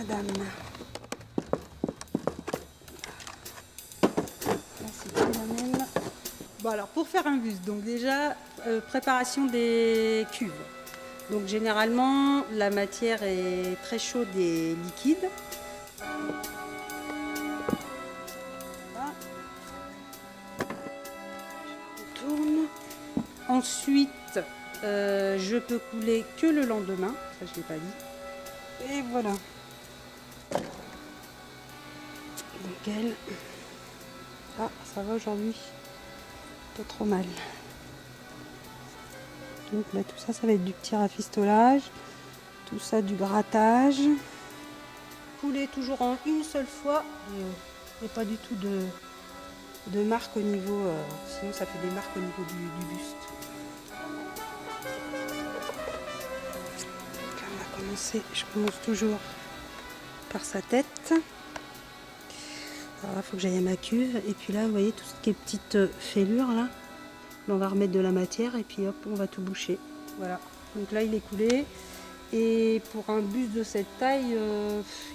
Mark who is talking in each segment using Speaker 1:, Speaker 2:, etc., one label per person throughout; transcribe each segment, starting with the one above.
Speaker 1: dame. Là, c'est plus la même. Bon, alors, pour faire un buste, donc déjà, préparation des cuves. Donc, généralement, la matière est très chaude et liquide. Voilà. Je tourne. Ensuite, je peux couler que le lendemain. Ça, je ne l'ai pas dit. Et voilà. Nickel. Ah, ça va aujourd'hui. Pas trop mal. Donc là, tout ça, ça va être du petit rafistolage. Tout ça, du grattage. Couler toujours en une seule fois. Il n'y a pas du tout de marque au niveau... sinon, ça fait des marques au niveau du buste. Donc là, on va commencer. Je commence toujours par sa tête. Alors là, il faut que j'aille à ma cuve. Et puis là, vous voyez, tout ce qui est petites fêlures, là. On va remettre de la matière et puis hop, on va tout boucher. Voilà. Donc là, il est coulé. Et pour un buste de cette taille,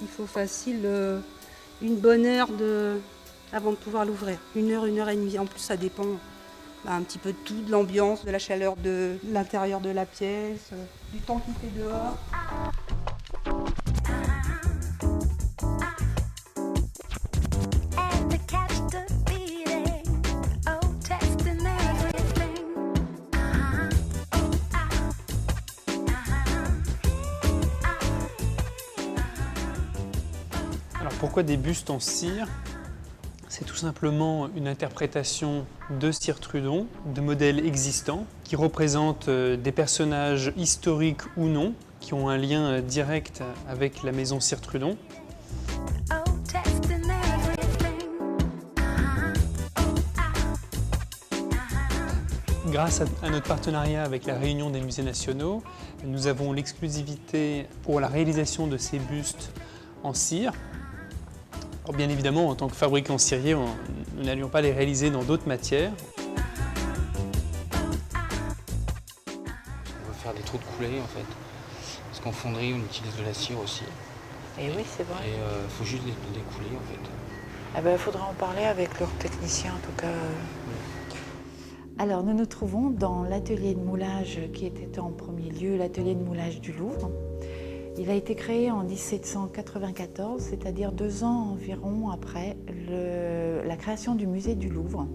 Speaker 1: il faut facile une bonne heure avant de pouvoir l'ouvrir. Une heure et demie. En plus, ça dépend un petit peu de tout, de l'ambiance, de la chaleur de l'intérieur de la pièce, du temps qu'il fait dehors.
Speaker 2: Alors pourquoi des bustes en cire? C'est tout simplement une interprétation de Cire Trudon, de modèles existants, qui représentent des personnages historiques ou non, qui ont un lien direct avec la maison Cire Trudon. Grâce à notre partenariat avec la Réunion des musées nationaux, nous avons l'exclusivité pour la réalisation de ces bustes en cire. Alors bien évidemment, en tant que fabricant cirier, nous n'allions pas les réaliser dans d'autres matières.
Speaker 3: On veut faire des trous de coulée en fait, parce qu'en fonderie on utilise de la cire aussi.
Speaker 4: Et oui, c'est vrai.
Speaker 3: Et il faut juste les couler en fait.
Speaker 4: Ah ben, faudra en parler avec leur technicien en tout cas. Alors nous nous trouvons dans l'atelier de moulage qui était en premier lieu l'atelier de moulage du Louvre. Il a été créé en 1794, c'est-à-dire 2 ans environ après la création du musée du Louvre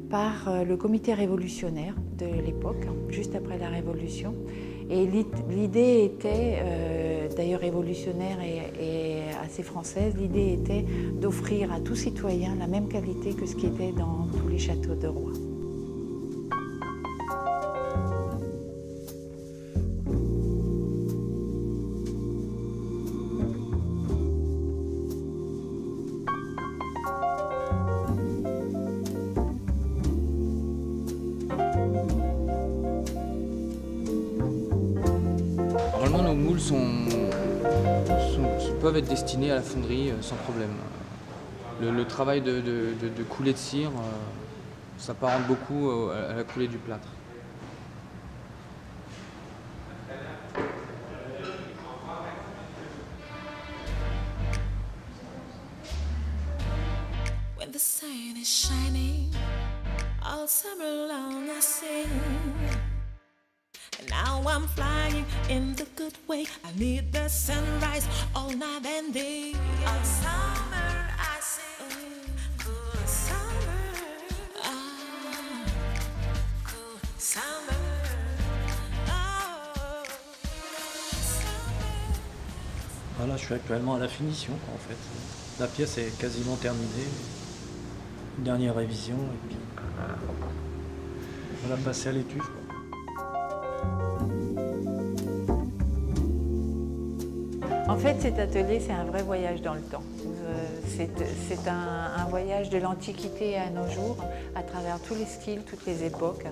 Speaker 4: par le comité révolutionnaire de l'époque, juste après la Révolution. Et l'idée était, d'ailleurs révolutionnaire et assez française, l'idée était d'offrir à tout citoyen la même qualité que ce qui était dans tous les châteaux de roi.
Speaker 3: Normalement nos moules peuvent être destinés à la fonderie sans problème. Le travail de coulée de cire, s'apparente beaucoup à la coulée du plâtre.
Speaker 5: When the sun is shining, all summer long I sing. And now I'm flying in the good way. I need the sunrise all night and day. All summer I sing, cool summer. Ah, cool summer. Oh, summer.
Speaker 6: Voilà, je suis actuellement à la finition en fait. La pièce est quasiment terminée. Une dernière révision et puis on va passer à l'étuve.
Speaker 4: En fait, cet atelier, c'est un vrai voyage dans le temps. C'est un voyage de l'Antiquité à nos jours, à travers tous les styles, toutes les époques.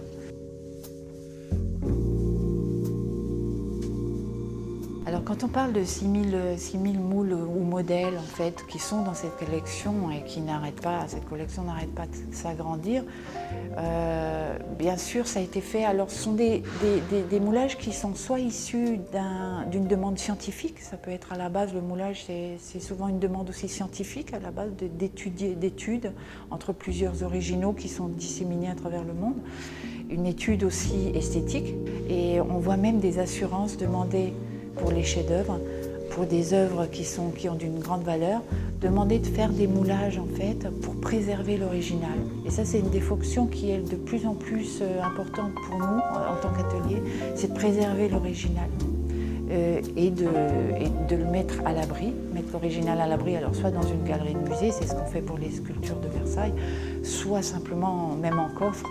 Speaker 4: Alors Alors quand on parle de 6000 moules ou modèles en fait, qui sont dans cette collection et qui n'arrêtent pas, cette collection n'arrête pas de s'agrandir, bien sûr ça a été fait. Alors ce sont des moulages qui sont soit issus d'une demande scientifique, ça peut être à la base, le moulage c'est souvent une demande aussi scientifique à la base d'études entre plusieurs originaux qui sont disséminés à travers le monde. Une étude aussi esthétique et on voit même des assurances demandées pour les chefs-d'œuvre, pour des œuvres qui ont d'une grande valeur, demander de faire des moulages en fait pour préserver l'original. Et ça c'est une des fonctions qui est de plus en plus importante pour nous en tant qu'atelier, c'est de préserver l'original et de le mettre à l'abri, mettre l'original à l'abri, alors soit dans une galerie de musée, c'est ce qu'on fait pour les sculptures de Versailles, soit simplement même en coffre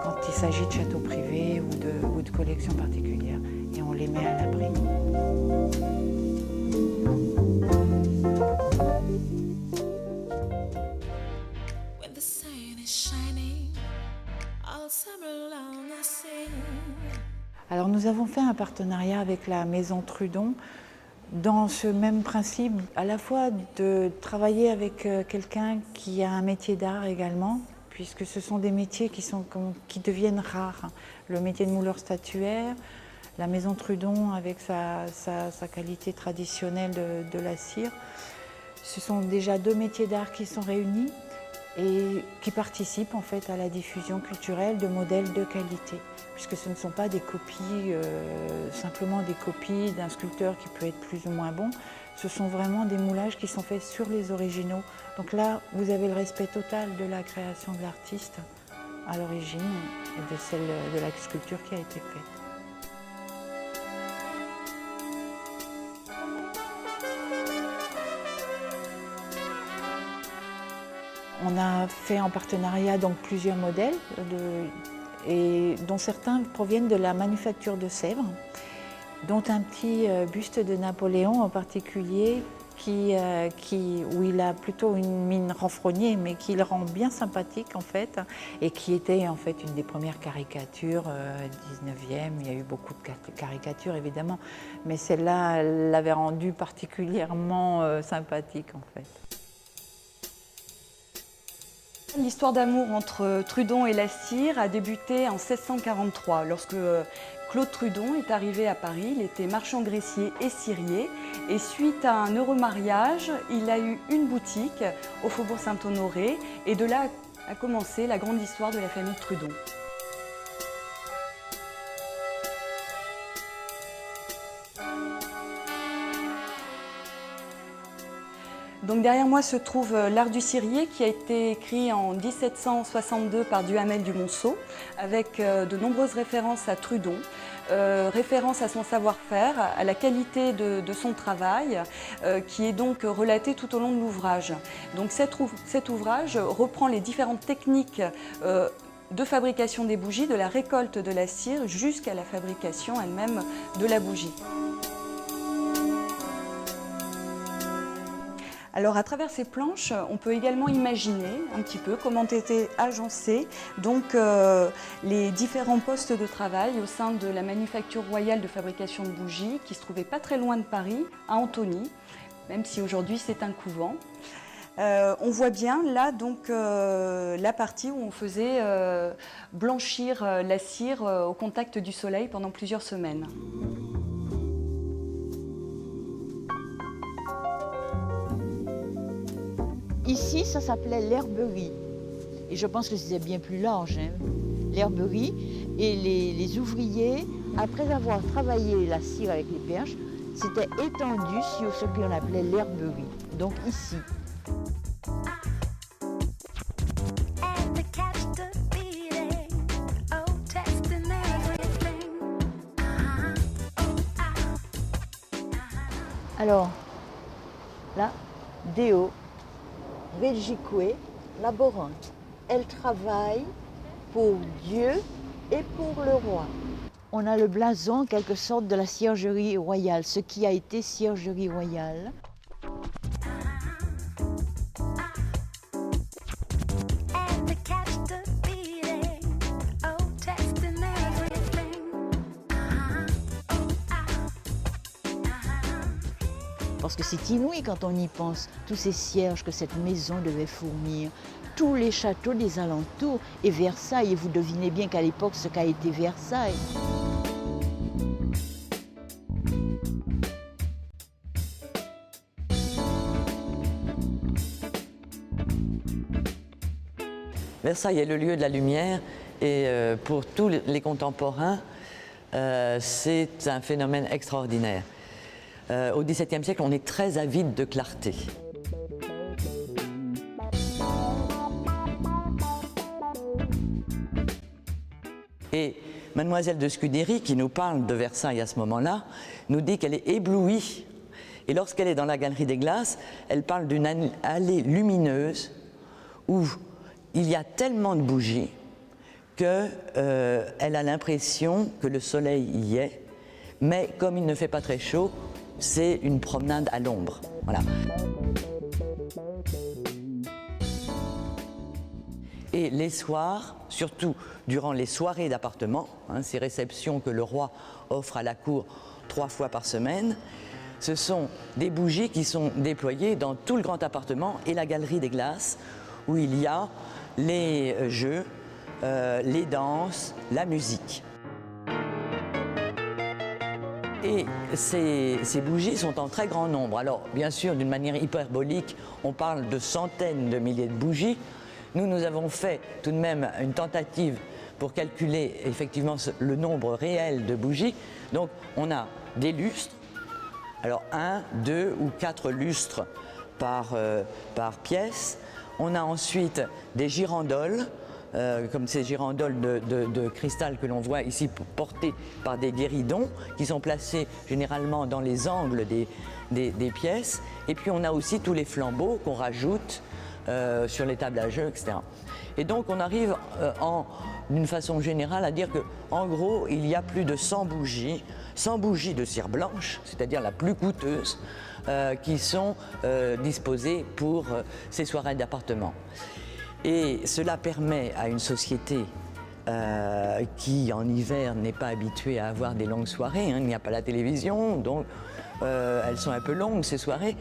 Speaker 4: quand il s'agit de châteaux privés ou de collections particulières et on les met à l'abri.
Speaker 5: When the sun is shining, all summer long I sing.
Speaker 4: Alors nous avons fait un partenariat avec la Maison Trudon dans ce même principe, à la fois de travailler avec quelqu'un qui a un métier d'art également, puisque ce sont des métiers qui deviennent rares. Le métier de mouleur statuaire, la Maison Trudon avec sa qualité traditionnelle de la cire, ce sont déjà deux métiers d'art qui sont réunis et qui participent en fait à la diffusion culturelle de modèles de qualité, puisque ce ne sont pas des copies, simplement des copies d'un sculpteur qui peut être plus ou moins bon, ce sont vraiment des moulages qui sont faits sur les originaux. Donc là, vous avez le respect total de la création de l'artiste à l'origine et de celle de la sculpture qui a été faite. On a fait en partenariat donc plusieurs modèles, dont certains proviennent de la manufacture de Sèvres, dont un petit buste de Napoléon en particulier, où il a plutôt une mine renfrognée, mais qui le rend bien sympathique en fait, et qui était en fait une des premières caricatures 19e. Il y a eu beaucoup de caricatures évidemment, mais celle-là l'avait rendu particulièrement sympathique en fait.
Speaker 7: L'histoire d'amour entre Trudon et la cire a débuté en 1643, lorsque Claude Trudon est arrivé à Paris. Il était marchand graissier et cirier. Et suite à un heureux mariage, il a eu une boutique au Faubourg Saint-Honoré. Et de là a commencé la grande histoire de la famille Trudon. Donc derrière moi se trouve l'art du cirier qui a été écrit en 1762 par Duhamel du Monceau avec de nombreuses références à Trudon, références à son savoir-faire, à la qualité de son travail qui est donc relaté tout au long de l'ouvrage. Donc cet ouvrage reprend les différentes techniques de fabrication des bougies, de la récolte de la cire jusqu'à la fabrication elle-même de la bougie. Alors à travers ces planches, on peut également imaginer un petit peu comment étaient agencés donc, les différents postes de travail au sein de la manufacture royale de fabrication de bougies qui se trouvait pas très loin de Paris, à Antony, même si aujourd'hui c'est un couvent. On voit bien là donc la partie où on faisait blanchir la cire au contact du soleil pendant plusieurs semaines.
Speaker 8: Ici, ça s'appelait l'herberie. Et je pense que c'était bien plus large, hein. L'herberie. Et les ouvriers, après avoir travaillé la cire avec les perches, s'étaient étendus sur ce qu'on appelait l'herberie. Donc ici. Alors, là, Deo. Belgique laborante. Elle travaille pour Dieu et pour le roi. On a le blason, en quelque sorte, de la ciergerie royale, ce qui a été ciergerie royale. Parce que c'est inouï quand on y pense, tous ces cierges que cette maison devait fournir, tous les châteaux des alentours et Versailles. Et vous devinez bien qu'à l'époque, ce qu'a été Versailles.
Speaker 9: Versailles est le lieu de la lumière et pour tous les contemporains, c'est un phénomène extraordinaire. Au XVIIe siècle, on est très avide de clarté. Et Mademoiselle de Scudéry, qui nous parle de Versailles à ce moment-là, nous dit qu'elle est éblouie. Et lorsqu'elle est dans la Galerie des Glaces, elle parle d'une allée lumineuse où il y a tellement de bougies qu'elle a l'impression que le soleil y est, mais comme il ne fait pas très chaud, c'est une promenade à l'ombre. Voilà. Et les soirs, surtout durant les soirées d'appartement, ces réceptions que le roi offre à la cour 3 fois par semaine, ce sont des bougies qui sont déployées dans tout le grand appartement et la Galerie des Glaces, où il y a les jeux, les danses, la musique. Et ces bougies sont en très grand nombre. Alors, bien sûr, d'une manière hyperbolique, on parle de centaines de milliers de bougies. Nous avons fait tout de même une tentative pour calculer effectivement le nombre réel de bougies. Donc, on a des lustres. Alors, 1, 2 ou 4 lustres par pièce. On a ensuite des girandoles, comme ces girandoles de cristal que l'on voit ici portées par des guéridons qui sont placés généralement dans les angles des pièces. Et puis on a aussi tous les flambeaux qu'on rajoute sur les tables à jeu, etc. Et donc on arrive d'une façon générale à dire qu'en gros il y a plus de 100 bougies de cire blanche, c'est-à-dire la plus coûteuse, qui sont disposées pour ces soirées d'appartement. Et cela permet à une société qui, en hiver, n'est pas habituée à avoir des longues soirées, il n'y a pas la télévision, donc elles sont un peu longues, ces soirées.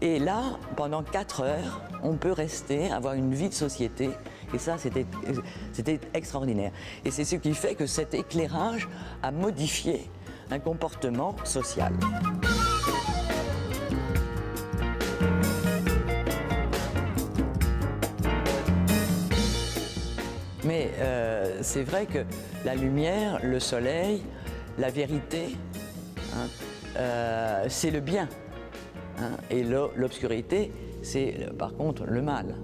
Speaker 9: Et là, pendant 4 heures, on peut rester, avoir une vie de société, et ça, c'était extraordinaire. Et c'est ce qui fait que cet éclairage a modifié un comportement social. Mais c'est vrai que la lumière, le soleil, la vérité, c'est le bien. Et l'obscurité, c'est par contre le mal.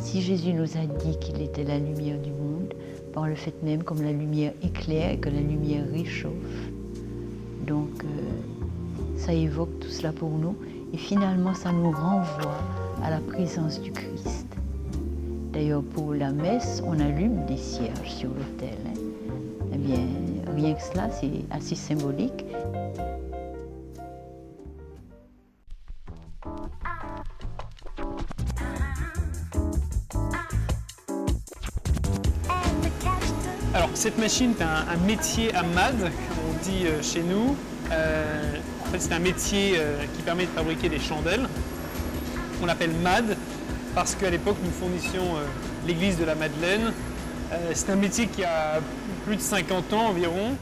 Speaker 8: Si Jésus nous a dit qu'il était la lumière du monde, par le fait même comme la lumière éclaire et que la lumière réchauffe, donc ça évoque tout cela pour nous et finalement ça nous renvoie à la présence du Christ. D'ailleurs, pour la messe, on allume des cierges sur l'autel. Eh bien, rien que cela, c'est assez symbolique.
Speaker 2: Alors, cette machine est un métier à MAD, comme on dit chez nous. En fait, c'est un métier qui permet de fabriquer des chandelles. On l'appelle MAD parce qu'à l'époque, nous fournissions l'église de la Madeleine. C'est un métier qui a plus de 50 ans environ.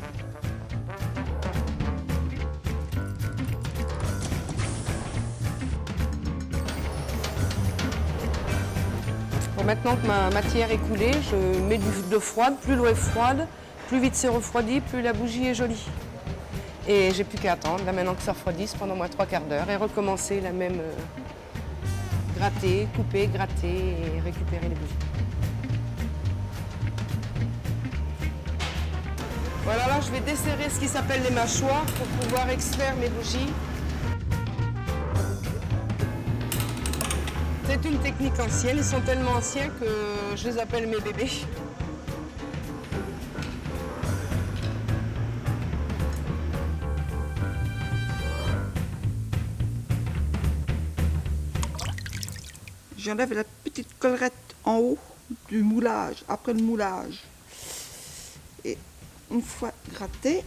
Speaker 10: Bon, maintenant que ma matière est coulée, je mets de l'eau froide. Plus l'eau est froide, plus vite c'est refroidi, plus la bougie est jolie. Et j'ai plus qu'à attendre, là maintenant que ça refroidisse, pendant au moins 3/4 d'heure et recommencer la même gratter, couper, gratter et récupérer les bougies. Voilà, là je vais desserrer ce qui s'appelle les mâchoires pour pouvoir extraire mes bougies. C'est une technique ancienne, ils sont tellement anciens que je les appelle mes bébés.
Speaker 11: J'enlève la petite collerette en haut du moulage, après le moulage. Et une fois gratté,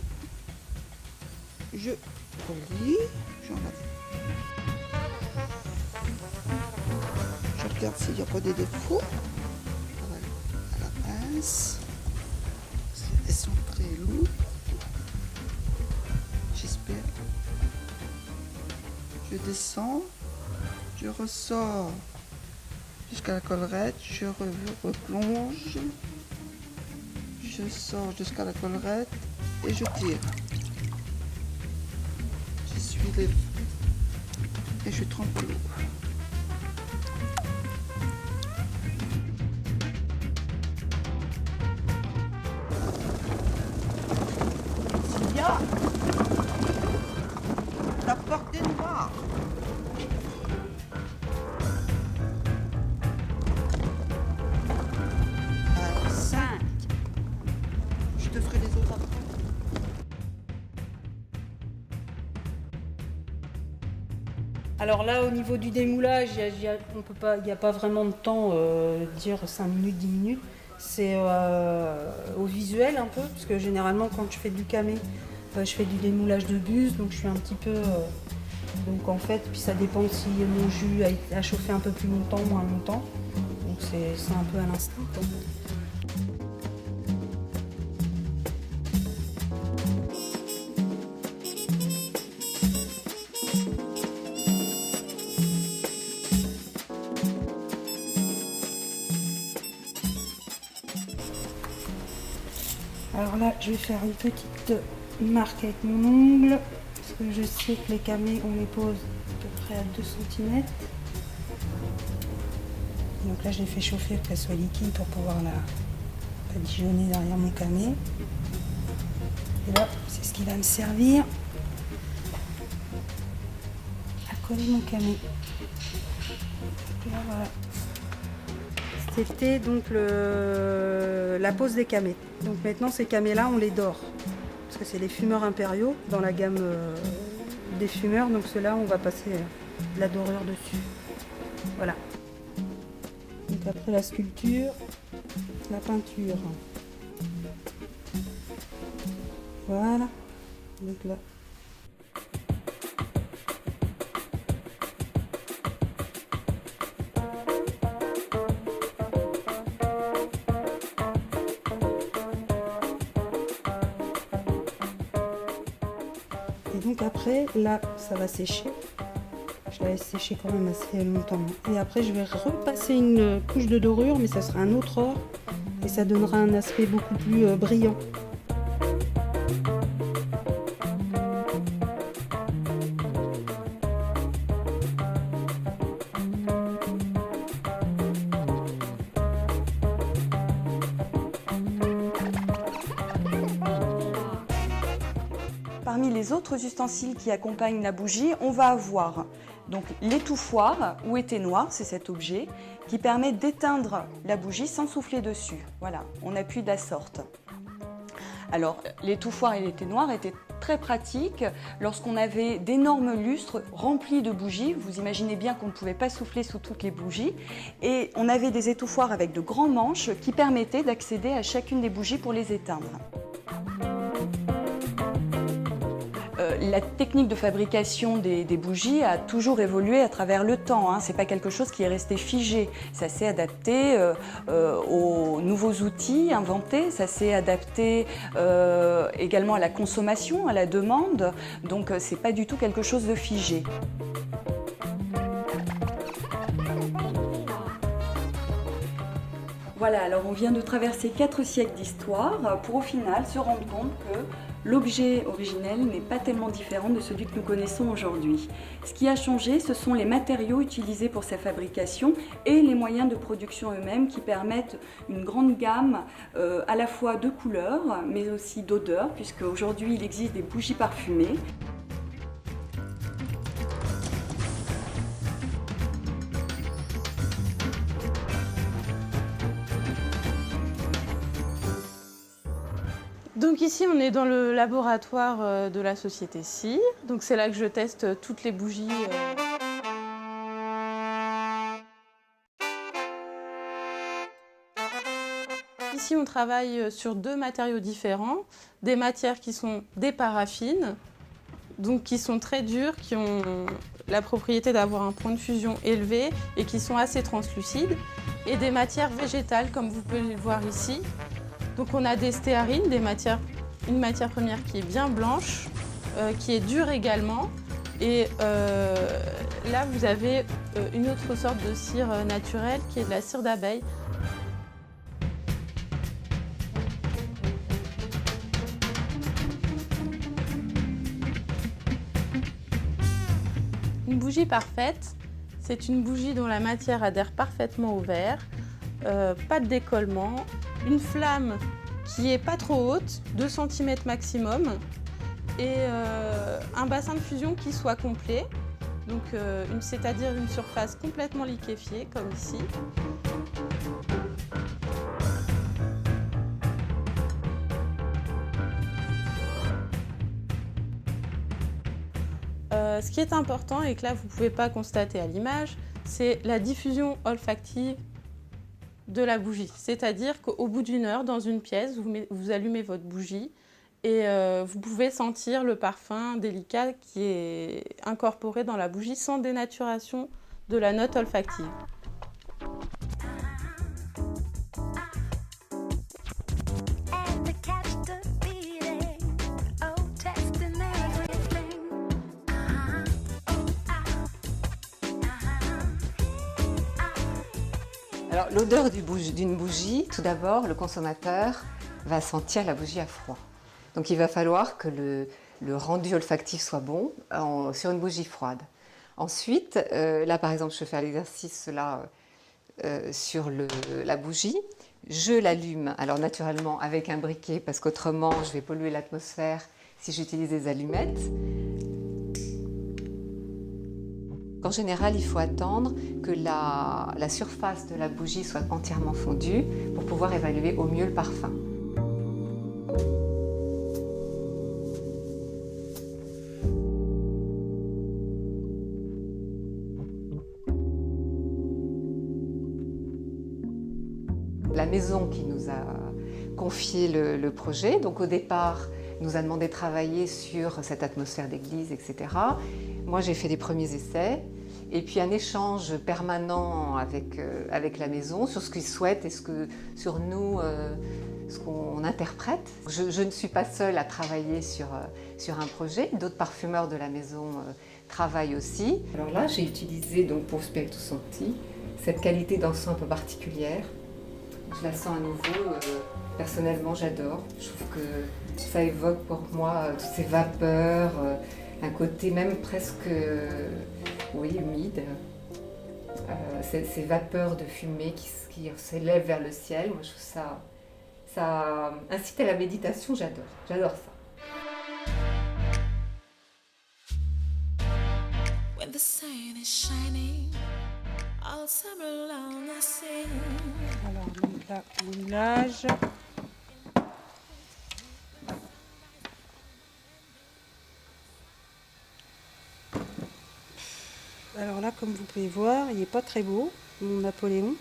Speaker 11: je relie, j'enlève regarde s'il n'y a pas des défauts. À la pince. Elles sont très lourdes. J'espère. Je descends. Je ressors jusqu'à la collerette. Je replonge. Je sors jusqu'à la collerette et je tire. Je suis les... et je trempe l'eau. Sylvia, ta porte est noire. À 5. Je te ferai les autres après.
Speaker 1: Alors là, au niveau du démoulage, il n'y a pas vraiment de temps, dire 5 minutes, 10 minutes. C'est au visuel un peu, parce que généralement quand je fais du camé, je fais du démoulage de buste, donc je suis un petit peu... donc en fait, puis ça dépend si mon jus a chauffé un peu plus longtemps, moins longtemps. Donc c'est un peu à l'instinct, quoi. Alors là, je vais faire une petite marque avec mon ongle, parce que je sais que les camés, on les pose à peu près à 2 cm. Donc là, je l'ai fait chauffer pour qu'elle soit liquide pour pouvoir la badigeonner derrière mon camé. Et là, c'est ce qui va me servir à coller mon camé. Donc là, voilà. C'était donc la pose des camés. Donc maintenant ces camés-là, on les dore. Parce que c'est les fumeurs impériaux dans la gamme des fumeurs. Donc ceux-là, on va passer de la dorure dessus. Voilà. Donc après la sculpture, la peinture. Voilà. Donc là. Et donc après, là, ça va sécher. Je la laisse sécher quand même assez longtemps. Et après, je vais repasser une couche de dorure, mais ça sera un autre or. Et ça donnera un aspect beaucoup plus brillant.
Speaker 7: Parmi les autres ustensiles qui accompagnent la bougie, on va avoir donc l'étouffoir ou éteignoir, c'est cet objet, qui permet d'éteindre la bougie sans souffler dessus. Voilà, on appuie de la sorte. Alors, l'étouffoir et l'éteignoir étaient très pratiques lorsqu'on avait d'énormes lustres remplis de bougies. Vous imaginez bien qu'on ne pouvait pas souffler sous toutes les bougies. Et on avait des étouffoirs avec de grands manches qui permettaient d'accéder à chacune des bougies pour les éteindre. La technique de fabrication des bougies a toujours évolué à travers le temps. Ce n'est pas quelque chose qui est resté figé. Ça s'est adapté aux nouveaux outils inventés. Ça s'est adapté également à la consommation, à la demande. Donc ce n'est pas du tout quelque chose de figé. Voilà, alors on vient de traverser 4 siècles d'histoire pour au final se rendre compte que l'objet originel n'est pas tellement différent de celui que nous connaissons aujourd'hui. Ce qui a changé, ce sont les matériaux utilisés pour sa fabrication et les moyens de production eux-mêmes qui permettent une grande gamme à la fois de couleurs mais aussi d'odeurs, puisque aujourd'hui il existe des bougies parfumées.
Speaker 10: Donc ici, on est dans le laboratoire de la société Cire. Donc c'est là que je teste toutes les bougies. Ici, on travaille sur 2 matériaux différents. Des matières qui sont des paraffines, donc qui sont très dures, qui ont
Speaker 12: la propriété d'avoir un point de fusion élevé et qui sont assez translucides, et des matières végétales comme vous pouvez le voir ici. Donc on a des stéarines, une matière première qui est bien blanche, qui est dure également, et là vous avez une autre sorte de cire naturelle qui est de la cire d'abeille. Une bougie parfaite, c'est une bougie dont la matière adhère parfaitement au verre, pas de décollement, une flamme qui est pas trop haute, 2 cm maximum, et un bassin de fusion qui soit complet, donc c'est-à-dire une surface complètement liquéfiée, comme ici. Ce qui est important et que là vous ne pouvez pas constater à l'image, c'est la diffusion olfactive de la bougie. C'est-à-dire qu'au bout d'1 heure, dans une pièce, vous allumez votre bougie et vous pouvez sentir le parfum délicat qui est incorporé dans la bougie sans dénaturation de la note olfactive.
Speaker 13: Alors, l'odeur d'une bougie, tout d'abord, le consommateur va sentir la bougie à froid. Donc il va falloir que le rendu olfactif soit bon sur une bougie froide. Ensuite, là par exemple, je fais l'exercice sur la bougie. Je l'allume, alors naturellement avec un briquet, parce qu'autrement je vais polluer l'atmosphère si j'utilise des allumettes. En général, il faut attendre que la surface de la bougie soit entièrement fondue pour pouvoir évaluer au mieux le parfum. La maison qui nous a confié le projet, donc au départ, nous a demandé de travailler sur cette atmosphère d'église, etc. Moi, j'ai fait des premiers essais, et puis un échange permanent avec la maison sur ce qu'ils souhaitent et sur nous, ce qu'on interprète. Je ne suis pas seule à travailler sur un projet, d'autres parfumeurs de la maison travaillent aussi. Alors là, j'ai utilisé donc pour Spiritus Sancti cette qualité d'encens un peu particulière. Je la sens à nouveau, personnellement j'adore. Je trouve que ça évoque pour moi toutes ces vapeurs, un côté même presque humide. Ces vapeurs de fumée qui s'élèvent vers le ciel, moi je trouve ça incite à la méditation, j'adore ça.
Speaker 5: When the sun is shining, all summer long I sing.
Speaker 1: Alors donc là, moulage. Alors là, comme vous pouvez voir, il n'est pas très beau, mon Napoléon.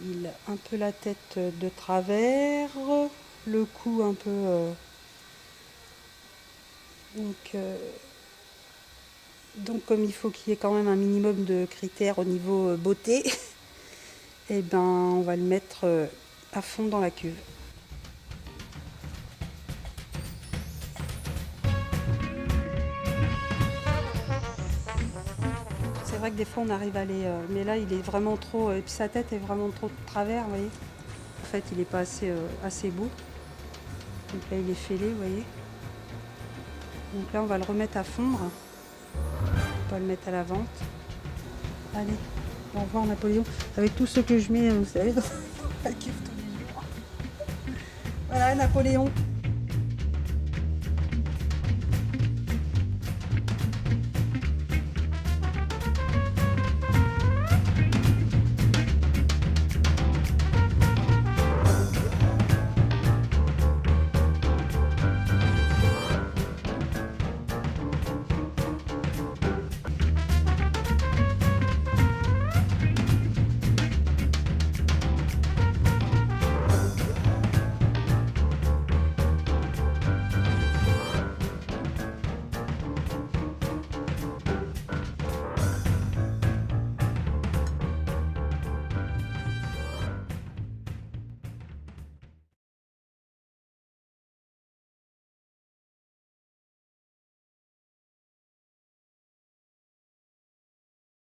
Speaker 1: Il a un peu la tête de travers, le cou un peu... Donc comme il faut qu'il y ait quand même un minimum de critères au niveau beauté, et ben on va le mettre à fond dans la cuve. C'est vrai que des fois on arrive à aller, mais là il est vraiment trop, et puis sa tête est vraiment trop de travers, vous voyez. En fait il n'est pas assez beau. Donc là il est fêlé, vous voyez. Donc là on va le remettre à fondre. On va le mettre à la vente. Allez, au revoir Napoléon. Avec tout ce que je mets, vous savez, dans la cuve tous les jours. Voilà Napoléon.